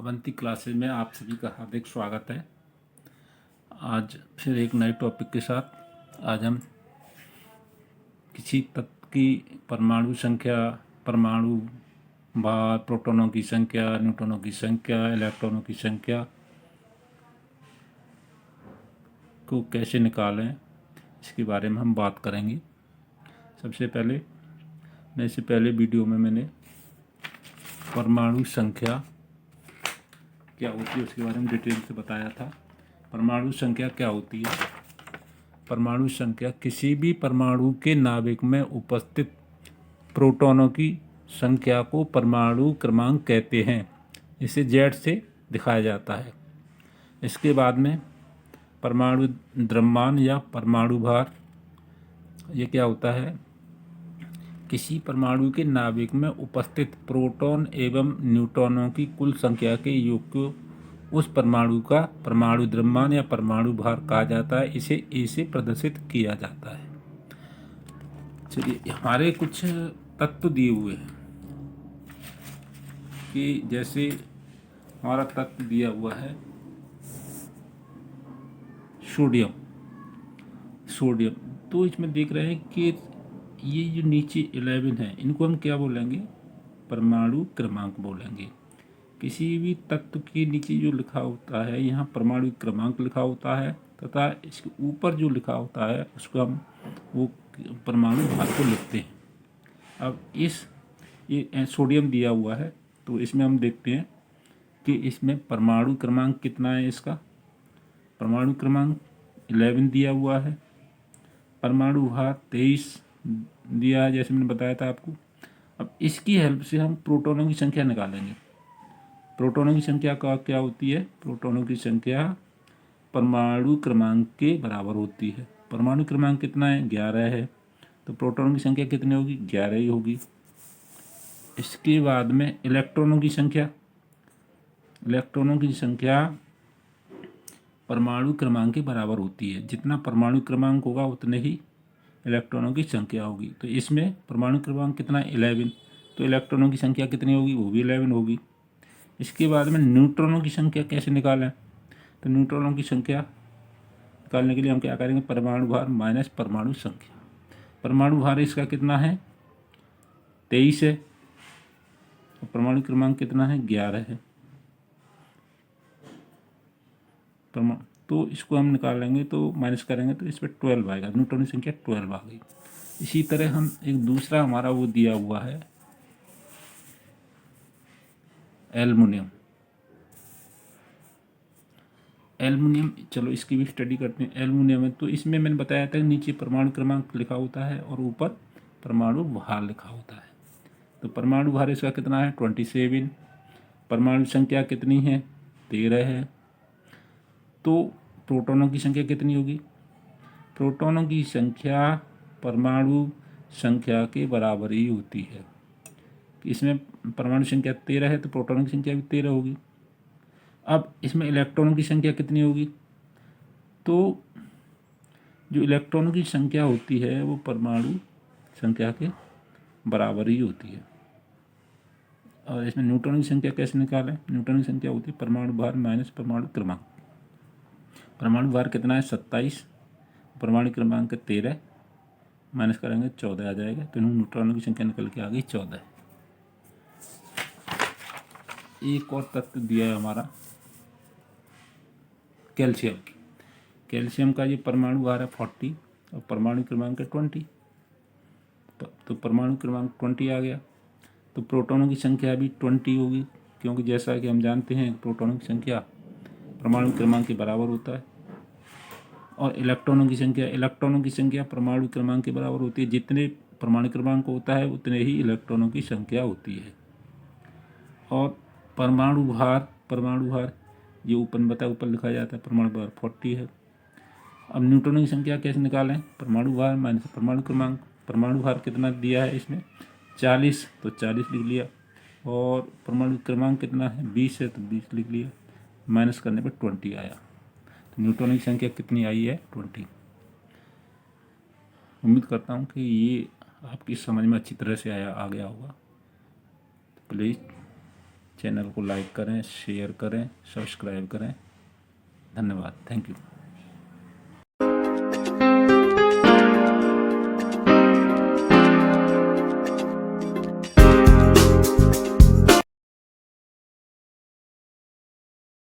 Avanti classes में आप सभी का हार्दिक स्वागत है। आज फिर एक नए टॉपिक के साथ आज हम किसी तत्व की परमाणु संख्या, परमाणु भार, प्रोटॉनों की संख्या, न्यूट्रॉनों की संख्या, इलेक्ट्रॉनों की संख्या को कैसे निकालें इसके बारे में हम बात करेंगे। सबसे पहले इससे पहले वीडियो में मैंने परमाणु संख्या क्या होती है उसके बारे में डिटेल से बताया था। परमाणु संख्या क्या होती है? परमाणु संख्या किसी भी परमाणु के नाभिक में उपस्थित प्रोटॉनों की संख्या को परमाणु क्रमांक कहते हैं। इसे जेड से दिखाया जाता है। इसके बाद में परमाणु द्रव्यमान या परमाणु भार, ये क्या होता है? किसी परमाणु के नाभिक में उपस्थित प्रोटॉन एवं न्यूट्रॉनों की कुल संख्या के योग को उस परमाणु का परमाणु द्रव्यमान या परमाणु भार कहा जाता है। इसे ए से प्रदर्शित किया जाता है। चलिए, हमारे कुछ तत्व दिए हुए हैं कि जैसे हमारा तत्व दिया हुआ है सोडियम। तो इसमें देख रहे हैं कि ये जो नीचे 11 है, इनको हम क्या बोलेंगे? परमाणु क्रमांक बोलेंगे। किसी भी तत्व के नीचे जो लिखा होता है, यहाँ परमाणु क्रमांक लिखा होता है तथा इसके ऊपर जो लिखा होता है उसको हम वो परमाणु भार को लिखते हैं। अब ये सोडियम दिया हुआ है, तो इसमें हम देखते हैं कि इसमें परमाणु क्रमांक कितना है। इसका परमाणु क्रमांक 11 दिया हुआ है। परमाणु भार 23 दिया है, जैसे मैंने बताया था आपको। अब इसकी हेल्प से हम प्रोटॉनों की संख्या निकालेंगे। प्रोटॉनों की संख्या का क्या होती है? प्रोटॉनों की संख्या परमाणु क्रमांक के बराबर होती है। परमाणु क्रमांक कितना है? 11 है, तो प्रोटॉनों की संख्या कितनी होगी? 11 ही होगी। इसके बाद में इलेक्ट्रॉनों की संख्या परमाणु क्रमांक के बराबर होती है। जितना परमाणु क्रमांक होगा उतने ही इलेक्ट्रॉनों की संख्या होगी। तो इसमें परमाणु क्रमांक कितना है? 11, तो इलेक्ट्रॉनों की संख्या कितनी होगी? वो भी 11 होगी। इसके बाद में न्यूट्रॉनों की संख्या कैसे निकालें? तो न्यूट्रॉनों की संख्या निकालने के लिए हम क्या करेंगे? परमाणु भार माइनस परमाणु संख्या। परमाणु भार इसका कितना है? 23 है। और परमाणु क्रमांक कितना है? 11 है। तो इसको हम निकालेंगे तो माइनस करेंगे तो इस पर 12 आएगा। न्यूट्रॉन की संख्या 12 आ गई। इसी तरह हम एक दूसरा हमारा वो दिया हुआ है एल्युमिनियम। चलो इसकी भी स्टडी करते हैं। एल्युमिनियम है, तो इसमें मैंने बताया था नीचे परमाणु क्रमांक लिखा होता है और ऊपर परमाणु भार लिखा होता है। तो परमाणु भार इसका कितना है? 27। परमाणु संख्या कितनी है? 13 है। तो प्रोटॉनों की संख्या कितनी होगी? प्रोटॉनों की संख्या परमाणु संख्या के बराबर ही होती है। इसमें परमाणु संख्या 13 है, तो प्रोटॉनों की संख्या भी 13 होगी। अब इसमें इलेक्ट्रॉनों की संख्या कितनी होगी? तो जो इलेक्ट्रॉनों की संख्या होती है वो परमाणु संख्या के बराबर ही होती है। और इसमें न्यूट्रॉन की संख्या कैसे निकालें? न्यूट्रॉन की संख्या होती है परमाणु भार माइनस परमाणु क्रमांक। परमाणु भार कितना है? 27। परमाणु क्रमांक 13, माइनस करेंगे 14 आ जाएगा। तो न्यूट्रॉनों की संख्या निकल के आ गई 14। एक और तत्व दिया है हमारा कैल्शियम। कैल्शियम का ये परमाणु भार है 40 और परमाणु क्रमांक है 20। तो परमाणु क्रमांक 20 आ गया। तो प्रोटॉनों की संख्या भी 20 होगी, क्योंकि जैसा कि हम जानते हैं प्रोटॉनों की संख्या परमाणु क्रमांक के बराबर होता है। और इलेक्ट्रॉनों की संख्या परमाणु क्रमांक के बराबर होती है। जितने परमाणु क्रमांक होता है उतने ही इलेक्ट्रॉनों की संख्या होती है। और परमाणु भार ये ऊपर लिखा जाता है। परमाणु भार 40 है। अब न्यूट्रॉनों की संख्या कैसे निकालें? परमाणु भार माइनस परमाणु क्रमांक। परमाणु भार कितना दिया है इसमें? 40, तो 40 लिख लिया। और परमाणु क्रमांक कितना है? 20 है, तो 20 लिख लिया। माइनस करने पर 20 आया। तो न्यूट्रॉनों की संख्या कितनी आई है? 20। उम्मीद करता हूँ कि ये आपकी समझ में अच्छी तरह से आ गया होगा। प्लीज़ चैनल को लाइक करें, शेयर करें, सब्सक्राइब करें। धन्यवाद। Thank you.